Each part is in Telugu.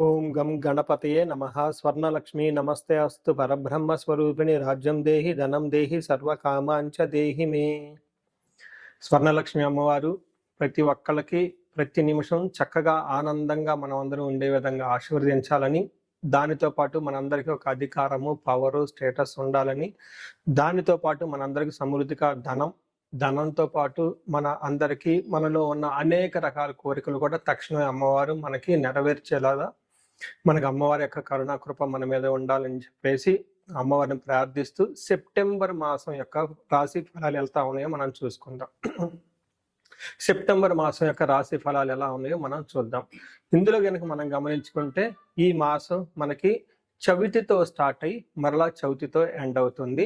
ఓం గం గణపతయే నమః. స్వర్ణలక్ష్మీ నమస్తే అస్తు. పరబ్రహ్మ స్వరూపిణి రాజ్యం దేహి ధనం దేహి సర్వకామాంచ దేహి మే. స్వర్ణలక్ష్మి అమ్మవారు ప్రతి ఒక్కళ్ళకి ప్రతి నిమిషం చక్కగా ఆనందంగా మనం అందరం ఉండే విధంగా ఆశీర్వదించాలని, దానితో పాటు మనందరికీ ఒక అధికారము, పవరు, స్టేటస్ ఉండాలని, దానితో పాటు మనందరికి సమృద్ధిగా ధనంతో పాటు మన అందరికీ మనలో ఉన్న అనేక రకాల కోరికలు కూడా తక్షణమే అమ్మవారు మనకి నెరవేర్చేలాగా, మనకు అమ్మవారి యొక్క కరుణాకృప మన మీద ఉండాలని చెప్పేసి అమ్మవారిని ప్రార్థిస్తూ సెప్టెంబర్ మాసం యొక్క రాశి ఫలాలు ఎలా ఉన్నాయో మనం చూసుకుందాం. సెప్టెంబర్ మాసం యొక్క రాశి ఫలాలు ఎలా ఉన్నాయో మనం చూద్దాం. ఇందులో కనుక మనం గమనించుకుంటే ఈ మాసం మనకి చవితితో స్టార్ట్ అయ్యి మరలా చవితితో ఎండ్ అవుతుంది.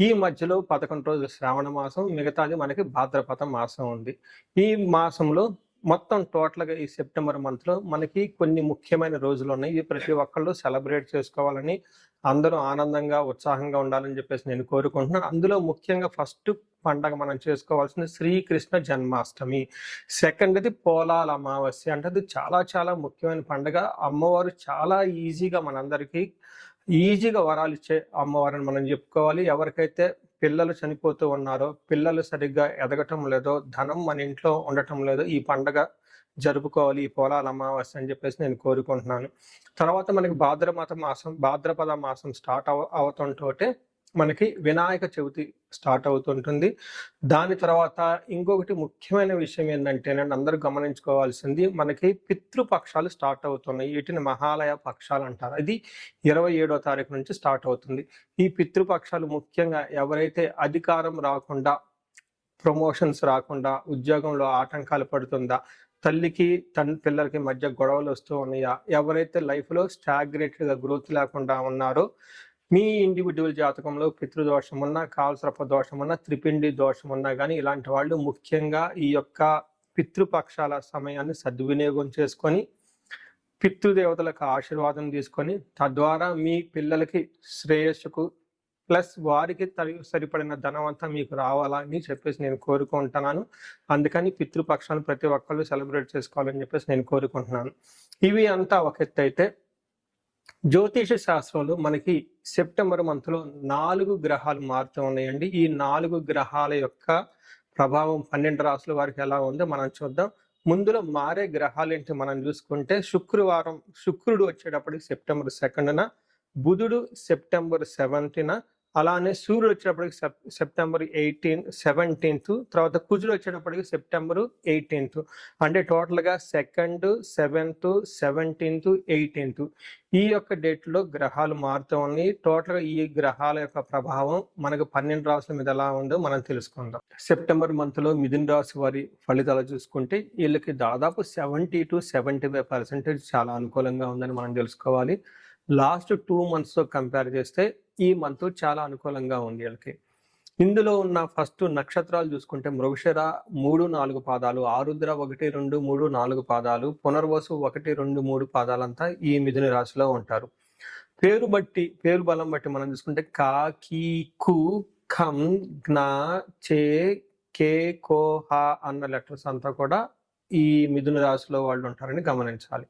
ఈ మధ్యలో 11 రోజులు శ్రావణ మాసం, మిగతాది మనకి భాద్రపద మాసం ఉంది. ఈ మాసంలో మొత్తం టోటల్గా ఈ సెప్టెంబర్ మంత్లో మనకి కొన్ని ముఖ్యమైన రోజులు ఉన్నాయి. ఇవి ప్రతి ఒక్కళ్ళు సెలబ్రేట్ చేసుకోవాలని, అందరూ ఆనందంగా ఉత్సాహంగా ఉండాలని చెప్పేసి నేను కోరుకుంటున్నాను. అందులో ముఖ్యంగా ఫస్ట్ పండగ మనం చేసుకోవాల్సింది శ్రీకృష్ణ జన్మాష్టమి. సెకండ్ది పోలాల అమావాస్య. అంటే అది చాలా చాలా ముఖ్యమైన పండుగ. అమ్మవారు చాలా ఈజీగా మనందరికీ వరాలు ఇచ్చే అమ్మవారిని మనం చెప్పుకోవాలి. ఎవరికైతే పిల్లలు చనిపోతూ ఉన్నారో, పిల్లలు సరిగ్గా ఎదగటం లేదో, ధనం మన ఇంట్లో ఉండటం లేదో, ఈ పండగ జరుపుకోవాలి, ఈ పోలాల అమావాస్య అని చెప్పేసి నేను కోరుకుంటున్నాను. తర్వాత మనకి భాద్రపద మాసం స్టార్ట్ అవుతుంటే మనకి వినాయక చవితి స్టార్ట్ అవుతుంటుంది. దాని తర్వాత ఇంకొకటి ముఖ్యమైన విషయం ఏంటంటే, నేను అందరూ గమనించుకోవాల్సింది, మనకి పితృపక్షాలు స్టార్ట్ అవుతున్నాయి. వీటిని మహాలయ పక్షాలు అంటారు. ఇది 27వ తారీఖు నుంచి స్టార్ట్ అవుతుంది. ఈ పితృపక్షాలు ముఖ్యంగా ఎవరైతే అధికారం రాకుండా, ప్రమోషన్స్ రాకుండా, ఉద్యోగంలో ఆటంకాలు పడుతుందా, తల్లికి పిల్లలకి మధ్య గొడవలు వస్తూ ఉన్నాయా, ఎవరైతే లైఫ్లో స్టాగ్నేటెడ్గా గ్రోత్ లేకుండా ఉన్నారో, మీ ఇండివిజువల్ జాతకంలో పితృదోషం ఉన్నా, కాలసర్ప దోషం ఉన్నా, త్రిపిండి దోషం ఉన్నా కానీ ఇలాంటి వాళ్ళు ముఖ్యంగా ఈ యొక్క పితృపక్షాల సమయాన్ని సద్వినియోగం చేసుకొని పితృదేవతలకు ఆశీర్వాదం తీసుకొని తద్వారా మీ పిల్లలకి శ్రేయస్సుకు ప్లస్ వారికి సరిపడిన ధనం అంతా మీకు రావాలని చెప్పేసి నేను కోరుకుంటున్నాను. అందుకని పితృపక్షాలను ప్రతి ఒక్కళ్ళు సెలబ్రేట్ చేసుకోవాలని చెప్పేసి నేను కోరుకుంటున్నాను. ఇవి అంతా ఒక ఎత్తు అయితే, జ్యోతిష శాస్త్రంలో మనకి సెప్టెంబర్ మంత్లో 4 గ్రహాలు మారుతూ ఉన్నాయండి. ఈ 4 గ్రహాల యొక్క ప్రభావం 12 రాసుల వారికి ఎలా ఉందో మనం చూద్దాం. ముందులో మారే గ్రహాలు ఏంటి మనం చూసుకుంటే, శుక్రుడు వచ్చేటప్పటికి సెప్టెంబర్ 2న, బుధుడు సెప్టెంబర్ 7న, అలానే సూర్యుడు వచ్చేటప్పటికి సెప్టెంబర్ 17th, తర్వాత కుజుడు వచ్చేటప్పటికి సెప్టెంబర్ 18th. అంటే టోటల్గా 2nd, 7th, 17th, 18th ఈ యొక్క డేట్లో గ్రహాలు మారుతూ ఉన్నాయి. టోటల్గా ఈ గ్రహాల యొక్క ప్రభావం మనకు 12 రాసుల మీద ఎలా ఉందో మనం తెలుసుకుందాం. సెప్టెంబర్ మంత్లో మిథున రాశి వారి ఫలితాలు చూసుకుంటే వీళ్ళకి దాదాపు 70 to 75% చాలా అనుకూలంగా ఉందని మనం తెలుసుకోవాలి. లాస్ట్ 2 months కంపేర్ చేస్తే ఈ మంత్ చాలా అనుకూలంగా ఉంది వీళ్ళకి. ఇందులో ఉన్న ఫస్ట్ నక్షత్రాలు చూసుకుంటే మృగశిర 3, 4 పాదాలు, ఆరుద్ర 1, 2, 3, 4 పాదాలు, పునర్వసు 1, 2, 3 పాదాలంతా ఈ మిథున రాశిలో ఉంటారు. పేరు బలం బట్టి మనం చూసుకుంటే కా, కీ, కు, ఖం, జ్ఞ, చే, కే, కో, హ అన్న లెటర్స్ అంతా కూడా ఈ మిథున రాశిలో వాళ్ళు ఉంటారని గమనించాలి.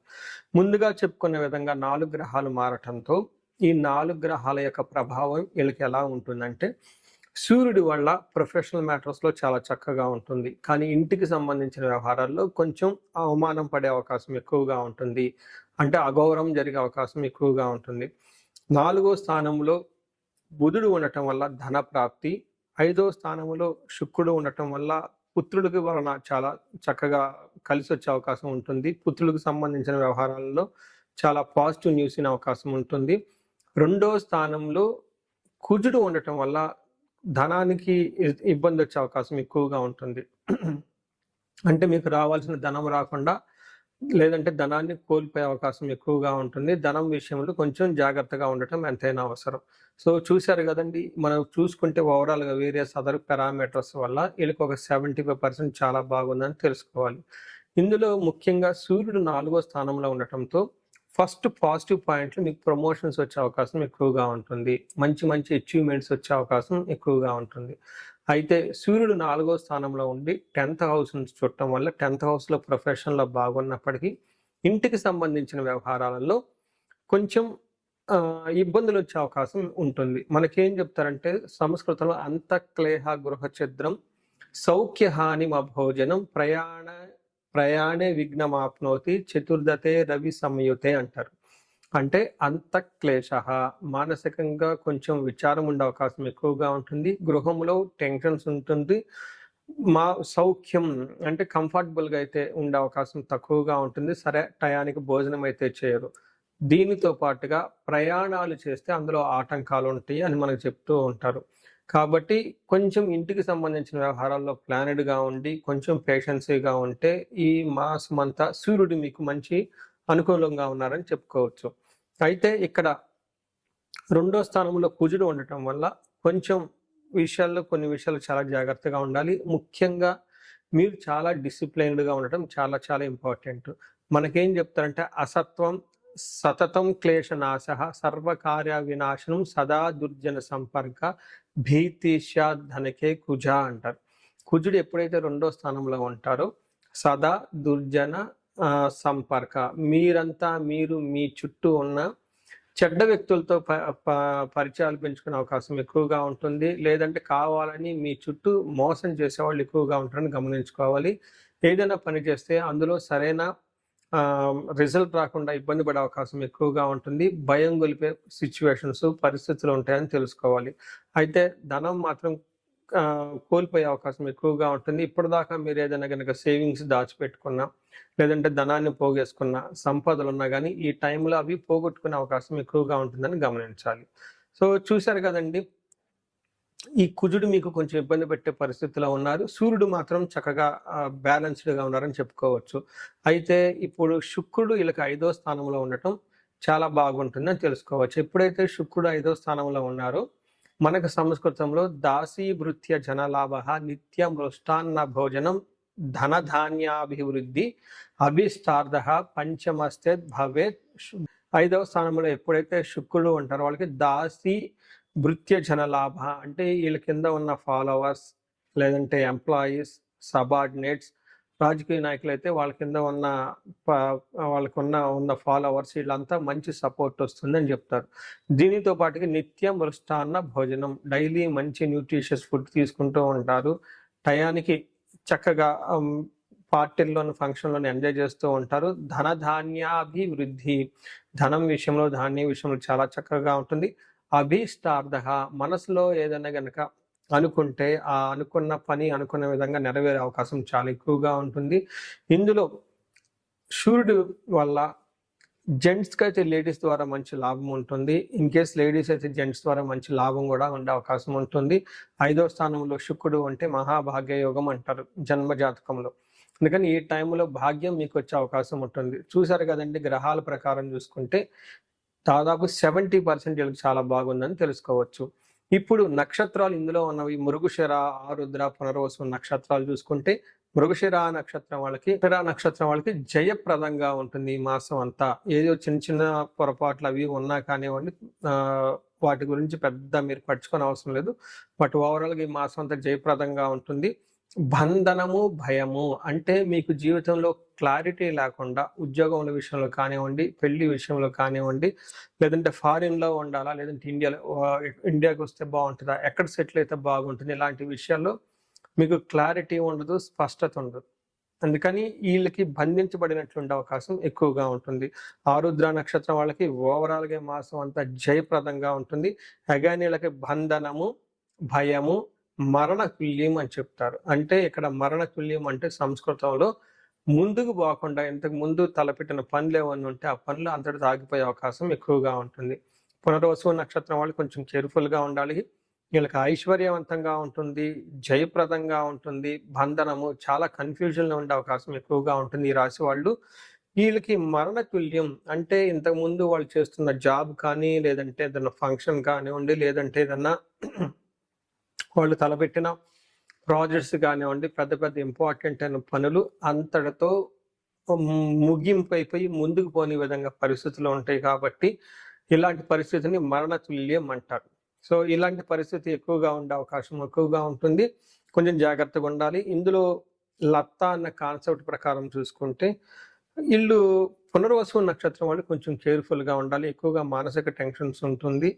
ముందుగా చెప్పుకునే విధంగా 4 గ్రహాలు మారటంతో ఈ 4 గ్రహాల యొక్క ప్రభావం వీళ్ళకి ఎలా ఉంటుందంటే, సూర్యుడి వల్ల ప్రొఫెషనల్ మ్యాటర్స్లో చాలా చక్కగా ఉంటుంది, కానీ ఇంటికి సంబంధించిన వ్యవహారాల్లో కొంచెం అవమానం పడే అవకాశం ఎక్కువగా ఉంటుంది. అంటే అగౌరవం జరిగే అవకాశం ఎక్కువగా ఉంటుంది. 4వ స్థానంలో బుధుడు ఉండటం వల్ల ధన ప్రాప్తి, 5వ స్థానంలో శుక్రుడు ఉండటం వల్ల పుత్రుడికి వలన చాలా చక్కగా కలిసి వచ్చే అవకాశం ఉంటుంది. పుత్రులకు సంబంధించిన వ్యవహారాలలో చాలా పాజిటివ్ న్యూస్ ఇన్ అవకాశం ఉంటుంది. 2వ స్థానంలో కుజుడు ఉండటం వల్ల ధనానికి ఇబ్బంది వచ్చే అవకాశం ఎక్కువగా ఉంటుంది. అంటే మీకు రావాల్సిన ధనం రాకుండా, లేదంటే ధనాన్ని కోల్పోయే అవకాశం ఎక్కువగా ఉంటుంది. ధనం విషయంలో కొంచెం జాగ్రత్తగా ఉండటం ఎంతైనా అవసరం. సో చూశారు కదండి, మనం చూసుకుంటే ఓవరాల్గా వేరియస్ అదర్ పారామీటర్స్ వల్ల వీళ్ళకి ఒక 75% చాలా బాగుందని తెలుసుకోవాలి. ఇందులో ముఖ్యంగా సూర్యుడు 4వ స్థానంలో ఉండటంతో ఫస్ట్ పాజిటివ్ పాయింట్లు, మీకు ప్రమోషన్స్ వచ్చే అవకాశం ఎక్కువగా ఉంటుంది, మంచి అచీవ్మెంట్స్ వచ్చే అవకాశం ఎక్కువగా ఉంటుంది. అయితే సూర్యుడు 4వ స్థానంలో ఉండి 10th హౌస్ నుంచి చూడటం వల్ల 10th హౌస్లో ప్రొఫెషన్లో బాగున్నప్పటికీ ఇంటికి సంబంధించిన వ్యవహారాలలో కొంచెం ఇబ్బందులు వచ్చే అవకాశం ఉంటుంది. మనకేం చెప్తారంటే సంస్కృతంలో అంతఃక్లేహ గృహఛిద్రం సౌఖ్యహాని భోజనం ప్రయాణే విఘ్నమాప్నోతి చతుర్దతే రవి సంయుతే అంటారు. అంటే అంతఃక్లేశ, మానసికంగా కొంచెం విచారం ఉండే అవకాశం ఎక్కువగా ఉంటుంది. గృహంలో టెన్షన్స్ ఉంటుంది. మా సౌఖ్యం అంటే కంఫర్టబుల్గా అయితే ఉండే అవకాశం తక్కువగా ఉంటుంది. సరే టయానికి భోజనం అయితే చేయరు. దీనితో పాటుగా ప్రయాణాలు చేస్తే అందులో ఆటంకాలు ఉంటాయి అని మనకు చెప్తూ ఉంటారు. కాబట్టి కొంచెం ఇంటికి సంబంధించిన వ్యవహారాల్లో ప్లానెడ్గా ఉండి కొంచెం పేషెన్సీగా ఉంటే ఈ మాసం అంతా సూర్యుడు మీకు మంచి అనుకూలంగా ఉన్నారని చెప్పుకోవచ్చు. అయితే ఇక్కడ 2వ స్థానంలో కుజుడు ఉండటం వల్ల కొంచెం కొన్ని విషయాలు చాలా జాగ్రత్తగా ఉండాలి. ముఖ్యంగా మీరు చాలా డిసిప్లైన్డ్గా ఉండటం చాలా చాలా ఇంపార్టెంట్. మనకేం చెప్తారంటే అసత్వం సతతం క్లేశనాశ సర్వకార్య వినాశనం సదా దుర్జన సంపర్క భీతిష్యాధనకే కుజ అంటారు. కుజుడు ఎప్పుడైతే 2వ స్థానంలో ఉంటారో సదా దుర్జన సంపర్క, మీరు మీ చుట్టూ ఉన్న చెడ్డ వ్యక్తులతో పరిచయాలు పెంచుకునే అవకాశం ఎక్కువగా ఉంటుంది. లేదంటే కావాలని మీ చుట్టూ మోసం చేసేవాళ్ళు ఎక్కువగా ఉంటారని గమనించుకోవాలి. ఏదైనా పని చేస్తే అందులో సరైన రిజల్ట్ రాకుండా ఇబ్బంది పడే అవకాశం ఎక్కువగా ఉంటుంది. భయం గొలిపే పరిస్థితులు ఉంటాయని తెలుసుకోవాలి. అయితే ధనం మాత్రం కోల్పోయే అవకాశం ఎక్కువగా ఉంటుంది. ఇప్పటిదాకా మీరు ఏదైనా కనుక సేవింగ్స్ దాచిపెట్టుకున్నా, లేదంటే ధనాన్ని పోగేసుకున్న సంపదలు ఉన్నా కానీ ఈ టైంలో అవి పోగొట్టుకునే అవకాశం ఎక్కువగా ఉంటుందని గమనించాలి. సో చూశారు కదండి, ఈ కుజుడు మీకు కొంచెం ఇబ్బంది పెట్టే పరిస్థితిలో ఉన్నారు. సూర్యుడు మాత్రం చక్కగా బ్యాలెన్స్డ్గా ఉన్నారని చెప్పుకోవచ్చు. అయితే ఇప్పుడు శుక్రుడు వీళ్ళకి 5వ స్థానంలో ఉండటం చాలా బాగుంటుందని తెలుసుకోవచ్చు. ఎప్పుడైతే శుక్రుడు 5వ స్థానంలో ఉన్నారో మనకు సంస్కృతంలో దాసీభృత్య జనలాభ నిత్య మృష్టాన్న భోజనం ధనధాన్యాభివృద్ధి అభిష్టార్థ పంచమస్తే భవేత్. 5వ స్థానంలో ఎప్పుడైతే శుక్రుడు ఉంటారో వాళ్ళకి దాసీ భృత్య జనలాభ అంటే వీళ్ళ కింద ఉన్న ఫాలోవర్స్, లేదంటే ఎంప్లాయీస్, సబార్డినేట్స్, రాజకీయ నాయకులు అయితే వాళ్ళ కింద ఉన్న ఫాలోవర్స్ వీళ్ళంతా మంచి సపోర్ట్ వస్తుందని చెప్తారు. దీనితో పాటుగా నిత్యం మృష్టాన్న భోజనం, డైలీ మంచి న్యూట్రిషియస్ ఫుడ్ తీసుకుంటూ ఉంటారు. టయానికి చక్కగా పార్టీల్లోని ఫంక్షన్లోని ఎంజాయ్ చేస్తూ ఉంటారు. ధనధాన్యాభివృద్ధి, ధనం విషయంలో ధాన్యం విషయంలో చాలా చక్కగా ఉంటుంది. అభీష్టార్థ, మనసులో ఏదైనా గనక అనుకుంటే ఆ అనుకున్న విధంగా నెరవేరే అవకాశం చాలా ఎక్కువగా ఉంటుంది. ఇందులో సూర్యుడు వల్ల జెంట్స్కి అయితే లేడీస్ ద్వారా మంచి లాభం ఉంటుంది. ఇన్ కేస్ లేడీస్ అయితే జెంట్స్ ద్వారా మంచి లాభం కూడా ఉండే అవకాశం ఉంటుంది. 5వ స్థానంలో శుక్రుడు అంటే మహాభాగ్య యోగం అంటారు జన్మ జాతకంలో. అందుకని ఈ టైంలో భాగ్యం మీకు వచ్చే అవకాశం ఉంటుంది. చూసారు కదండి, గ్రహాల ప్రకారం చూసుకుంటే దాదాపు 70% వీళ్ళకి చాలా బాగుందని తెలుసుకోవచ్చు. ఇప్పుడు నక్షత్రాలు ఇందులో ఉన్నవి మృగశిర, ఆరుద్ర, పునర్వసు నక్షత్రాలు చూసుకుంటే మృగశిర నక్షత్రం వాళ్ళకి జయప్రదంగా ఉంటుంది ఈ మాసం అంతా. ఏదో చిన్న పొరపాట్లు అవి ఉన్నా కానివ్వండి, వాటి గురించి పెద్ద మీరు పట్టించుకోని అవసరం లేదు. బట్ ఓవరాల్గా ఈ మాసం అంతా జయప్రదంగా ఉంటుంది. బంధనము, భయము అంటే మీకు జీవితంలో క్లారిటీ లేకుండా ఉద్యోగముల విషయంలో కానివ్వండి, పెళ్లి విషయంలో కానివ్వండి, లేదంటే ఫారిన్లో ఉండాలా, లేదంటే ఇండియాకి వస్తే బాగుంటుందా, ఎక్కడ సెటిల్ అయితే బాగుంటుంది, ఇలాంటి విషయాల్లో మీకు క్లారిటీ ఉండదు, స్పష్టత ఉండదు. అందుకని వీళ్ళకి బంధించబడినట్లుండే అవకాశం ఎక్కువగా ఉంటుంది. ఆరుద్ర నక్షత్రం వాళ్ళకి ఓవరాల్గా మాసం అంతా జయప్రదంగా ఉంటుంది. అగైన్ వీళ్ళకి బంధనము, భయము, మరణ తుల్యం అని చెప్తారు. అంటే ఇక్కడ మరణ తుల్యం అంటే సంస్కృతంలో ముందుకు పోకుండా ఇంతకు ముందు తలపెట్టిన పనులు ఏమన్నా ఉంటే ఆ పనులు అంతటితో ఆగిపోయే అవకాశం ఎక్కువగా ఉంటుంది. పునర్వసు నక్షత్రం వాళ్ళు కొంచెం కేర్ఫుల్గా ఉండాలి. వీళ్ళకి ఐశ్వర్యవంతంగా ఉంటుంది, జయప్రదంగా ఉంటుంది. బంధనము, చాలా కన్ఫ్యూజన్లో ఉండే అవకాశం ఎక్కువగా ఉంటుంది ఈ రాశి వాళ్ళు. వీళ్ళకి మరణ తుల్యం అంటే ఇంతకుముందు వాళ్ళు చేస్తున్న జాబ్ కానీ, లేదంటే ఏదైనా ఫంక్షన్ కానివ్వండి, లేదంటే ఏదన్నా వాళ్ళు తలపెట్టిన ప్రాజెక్ట్స్ కానివ్వండి, పెద్ద పెద్ద ఇంపార్టెంట్ అయిన పనులు అంతటితో ముగింపు అయిపోయి ముందుకు పోని విధంగా పరిస్థితులు ఉంటాయి. కాబట్టి ఇలాంటి పరిస్థితిని మరణ తుల్యం అంటారు. సో ఇలాంటి పరిస్థితి ఎక్కువగా ఉండే అవకాశం ఎక్కువగా ఉంటుంది. కొంచెం జాగ్రత్తగా ఉండాలి. ఇందులో లత్తా అన్న కాన్సెప్ట్ ప్రకారం చూసుకుంటే ఈళ్ళు పునర్వసు నక్షత్రం వాళ్ళు కొంచెం కేర్‌ఫుల్‌గా ఉండాలి. ఎక్కువగా మానసిక టెన్షన్స్ ఉంటుంది.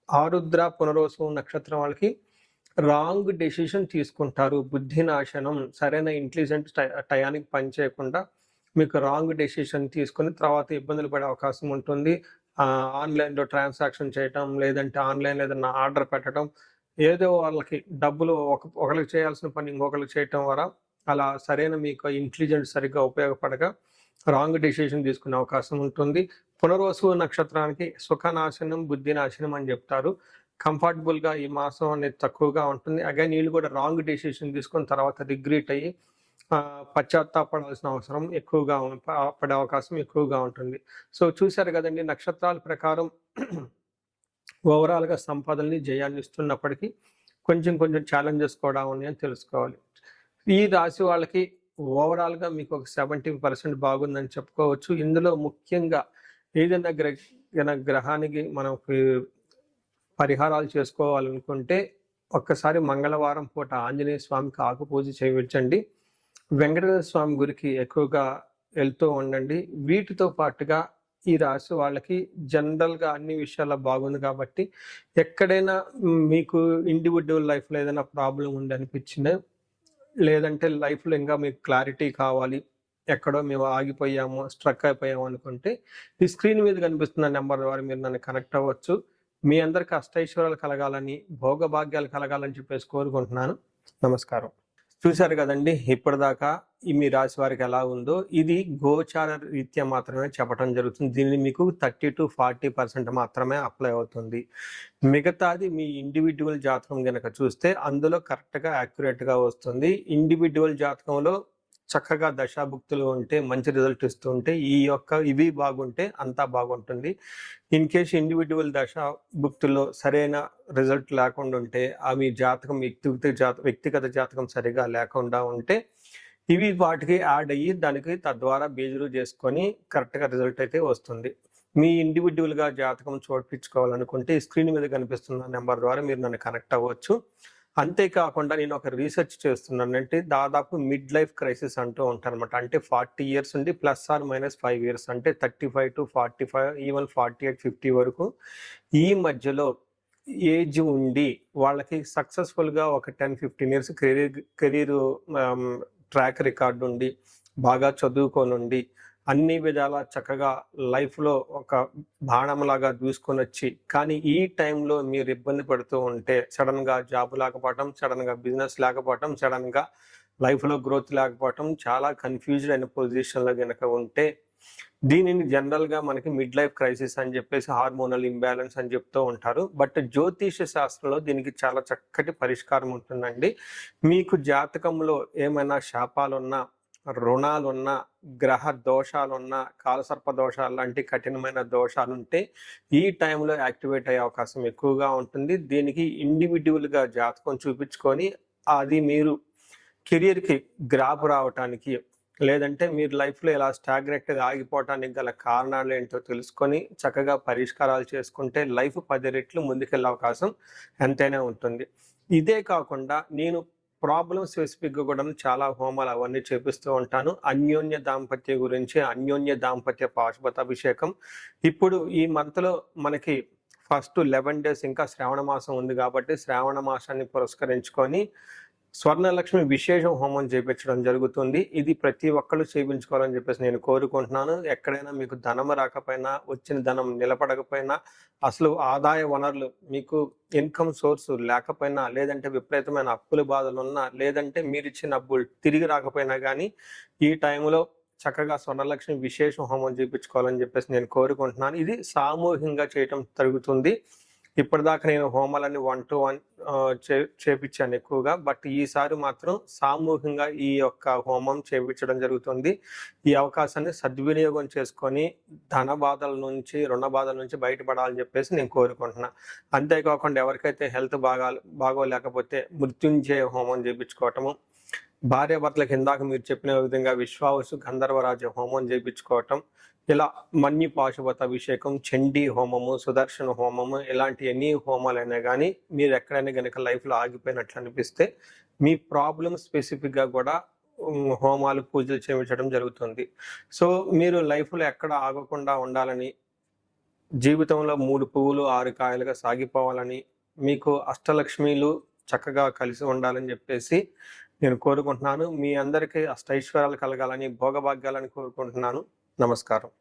ఆరుద్ర, పునర్వసు నక్షత్రం వాళ్ళకి రాంగ్ డెసిషన్ తీసుకుంటారు. బుద్ధి నాశనం, సరైన ఇంటెలిజెంట్ టయానికి పని చేయకుండా మీకు రాంగ్ డెసిషన్ తీసుకొని తర్వాత ఇబ్బందులు పడే అవకాశం ఉంటుంది. ఆన్‌లైన్‌లో ట్రాన్సాక్షన్ చేయటం, లేదంటే ఆన్‌లైన్‌లో ఏదన్నా ఆర్డర్ పెట్టడం, ఏదో వాళ్ళకి డబ్బులు ఒకళ్ళకి చేయాల్సిన పని ఇంకొకళ్ళకి చేయటం ద్వారా అలా సరైన మీకు ఇంటెలిజెన్స్ సరిగ్గా ఉపయోగపడక రాంగ్ డెసిషన్ తీసుకునే అవకాశం ఉంటుంది. పునర్వసు నక్షత్రానికి సుఖనాశనం, బుద్ధి నాశనం అని చెప్తారు. కంఫర్టబుల్‌గా ఈ మాసం అనేది తక్కువగా ఉంటుంది. అగైన్ వీళ్ళు కూడా రాంగ్ డెసిషన్ తీసుకొని తర్వాత రిగ్రెట్ అయ్యి పశ్చాత్తాపడాల్సిన అవసరం ఎక్కువగా పడే అవకాశం ఎక్కువగా ఉంటుంది. సో చూశారు కదండి, నక్షత్రాల ప్రకారం ఓవరాల్‌గా సంపాదనని, జయాన్ని ఇస్తున్నప్పటికీ కొంచెం కొంచెం ఛాలెంజెస్ కూడా ఉన్నాయని తెలుసుకోవాలి. ఈ రాశి వాళ్ళకి ఓవరాల్‌గా మీకు ఒక 70% బాగుందని చెప్పుకోవచ్చు. ఇందులో ముఖ్యంగా ఏదైనా గ్రహానికి మనం పరిహారాలు చేసుకోవాలనుకుంటే ఒక్కసారి మంగళవారం పూట ఆంజనేయ స్వామికి ఆకు పూజ చేయించండి. వెంకటేశ్వర స్వామి గురికి ఎక్కువగా వెళ్తూ ఉండండి. వీటితో పాటుగా ఈ రాశి వాళ్ళకి జనరల్‌గా అన్ని విషయాల్లో బాగుంది కాబట్టి ఎక్కడైనా మీకు ఇండివిడ్యువల్ లైఫ్‌లో ఏదైనా ప్రాబ్లమ్ ఉంది అనిపించినా, లేదంటే లైఫ్‌లో ఇంకా మీకు క్లారిటీ కావాలి, ఎక్కడో మేము ఆగిపోయాము, స్ట్రక్ అయిపోయాము అనుకుంటే ఈ స్క్రీన్ మీద కనిపిస్తున్న నెంబర్ ద్వారా మీరు నన్ను కనెక్ట్ అవ్వచ్చు. మీ అందరికి అష్టైశ్వర్యాలు కలగాలని, భోగభాగ్యాలు కలగాలని చెప్పేసి కోరుకుంటున్నాను. నమస్కారం. చూశారు కదండి, ఇప్పటిదాకా మీ రాశి వారికి ఎలా ఉందో. ఇది గోచార రీత్యా మాత్రమే చెప్పడం జరుగుతుంది. దీనిని మీకు 30-40% మాత్రమే అప్లై అవుతుంది. మిగతాది మీ ఇండివిడ్యువల్ జాతకం గనక చూస్తే అందులో కరెక్ట్‌గా యాక్యురేట్‌గా వస్తుంది. ఇండివిడ్యువల్ జాతకంలో చక్కగా దశాభుక్తులు ఉంటే మంచి రిజల్ట్ ఇస్తూ ఉంటే ఇవి బాగుంటే అంతా బాగుంటుంది. ఇన్ కేస్ ఇండివిడ్యువల్ దశాభుక్తుల్లో సరైన రిజల్ట్ లేకుండా ఉంటే, మీ జాతకం వ్యక్తిగత జాతకం సరిగా లేకుండా ఉంటే ఇవి వాటికి యాడ్ అయ్యి దానికి తద్వారా బేజులు చేసుకొని కరెక్ట్‌గా రిజల్ట్ అయితే వస్తుంది. మీ ఇండివిడ్యువల్‌గా జాతకం చూపించుకోవాలనుకుంటే స్క్రీన్ మీద కనిపిస్తున్న నెంబర్ ద్వారా మీరు నన్ను కనెక్ట్ అవ్వచ్చు. అంతేకాకుండా నేను ఒక రీసెర్చ్ చేస్తున్నాను. అంటే దాదాపు మిడ్ లైఫ్ క్రైసిస్ అంటూ ఉంటారనమాట. అంటే 40 ఇయర్స్ నుండి +/- 5 ఇయర్స్, అంటే 35-45, ఈవెన్ 48-50 వరకు ఈ మధ్యలో ఏజ్ ఉండి వాళ్ళకి సక్సెస్ఫుల్‌గా ఒక 10-15 ఇయర్స్ కెరీర్ ట్రాక్ రికార్డ్ ఉండి, బాగా చదువుకోనుండి, అన్ని విధాలా చక్కగా లైఫ్‌లో ఒక బాణంలాగా దూసుకొని వచ్చి, కానీ ఈ టైంలో మీరు ఇబ్బంది పడుతూ ఉంటే, సడన్‌గా జాబ్ లేకపోవటం, సడన్‌గా బిజినెస్ లేకపోవటం, సడన్‌గా లైఫ్‌లో గ్రోత్ లేకపోవటం, చాలా కన్‌ఫ్యూజ్డ్ అయిన పొజిషన్‌లో గనక ఉంటే, దీనిని జనరల్‌గా మనకి మిడ్ లైఫ్ క్రైసిస్ అని చెప్పేసి, హార్మోనల్ ఇంబ్యాలెన్స్ అని చెప్తూ ఉంటారు. బట్ జ్యోతిష శాస్త్రంలో దీనికి చాలా చక్కటి పరిష్కారం ఉంటుందండి. మీకు జాతకంలో ఏమైనా శాపాలున్నా, రుణాలున్నా, గ్రహ దోషాలున్నా, కాలసర్ప దోషాలు లాంటి కఠినమైన దోషాలుంటే ఈ టైంలో యాక్టివేట్ అయ్యే అవకాశం ఎక్కువగా ఉంటుంది. దీనికి ఇండివిడ్యువల్‌గా జాతకం చూపించుకొని అది మీరు కెరియర్‌కి గ్రాప్ రావటానికి, లేదంటే మీరు లైఫ్‌లో ఇలా స్టాగ్నెట్‌గా ఆగిపోవటానికి గల కారణాలు ఏంటో తెలుసుకొని చక్కగా పరిష్కారాలు చేసుకుంటే లైఫ్ 10 రెట్లు ముందుకెళ్ళే అవకాశం ఎంతైనా ఉంటుంది. ఇదే కాకుండా నేను ప్రాబ్లమ్ స్పెసిఫిక్‌గా కూడా చాలా హోమాలు అవన్నీ చేపిస్తూ ఉంటాను. అన్యోన్య దాంపత్య గురించి, అన్యోన్య దాంపత్య పాశుపతాభిషేకం. ఇప్పుడు ఈ మంత్‌లో మనకి ఫస్ట్ 11 డేస్ ఇంకా శ్రావణ మాసం ఉంది కాబట్టి శ్రావణ మాసాన్ని పురస్కరించుకొని స్వర్ణలక్ష్మి విశేషం హోమం చేపించడం జరుగుతుంది. ఇది ప్రతి ఒక్కళ్ళు చేయించుకోవాలని చెప్పేసి నేను కోరుకుంటున్నాను. ఎక్కడైనా మీకు ధనం రాకపోయినా, వచ్చిన ధనం నిలబడకపోయినా, అసలు ఆదాయ వనరులు మీకు ఇన్కమ్ సోర్స్ లేకపోయినా, లేదంటే విపరీతమైన అప్పుల బాధలున్నా, లేదంటే మీరిచ్చిన అప్పులు తిరిగి రాకపోయినా కానీ ఈ టైంలో చక్కగా స్వర్ణలక్ష్మి విశేషం హోమం చేయించుకోవాలని చెప్పేసి నేను కోరుకుంటున్నాను. ఇది సామూహికంగా చేయటం జరుగుతుంది. ఇప్పటిదాకా నేను హోమాలన్నీ 1-to-1 చేపించాను ఎక్కువగా. బట్ ఈసారి మాత్రం సామూహికంగా ఈ యొక్క హోమం చేపించడం జరుగుతుంది. ఈ అవకాశాన్ని సద్వినియోగం చేసుకొని ధన బాధల నుంచి, రుణ బాధల నుంచి బయటపడాలని చెప్పేసి నేను కోరుకుంటున్నా. అంతేకాకుండా ఎవరికైతే హెల్త్ బాగోలేకపోతే మృత్యుంజయ హోమం చేయించుకోవటము, భార్యాభర్తలకు ఇందాక మీరు చెప్పిన విధంగా విశ్వావసు గంధర్వరాజ హోమం చేయించుకోవటం, ఇలా మన్యు పాశుపత అభిషేకం, చండీ హోమము, సుదర్శన హోమము, ఇలాంటి ఎన్ని హోమాలైనా కానీ మీరు ఎక్కడైనా కనుక లైఫ్లో ఆగిపోయినట్లు అనిపిస్తే మీ ప్రాబ్లమ్ స్పెసిఫిక్గా కూడా హోమాలు, పూజలు చేయించడం జరుగుతుంది. సో, మీరు లైఫ్‌లో ఎక్కడ ఆగకుండా ఉండాలని, జీవితంలో 3 పువ్వులు 6 కాయలుగా సాగిపోవాలని, మీకు అష్టలక్ష్మీలు చక్కగా కలిసి ఉండాలని జెప్పేసి నేను కోరుకుంటున్నాను. మీ అందరికీ అష్టైశ్వర్యాలు కలగాలని, భోగభాగ్యాలని కోరుకుంటున్నాను. నమస్కారం.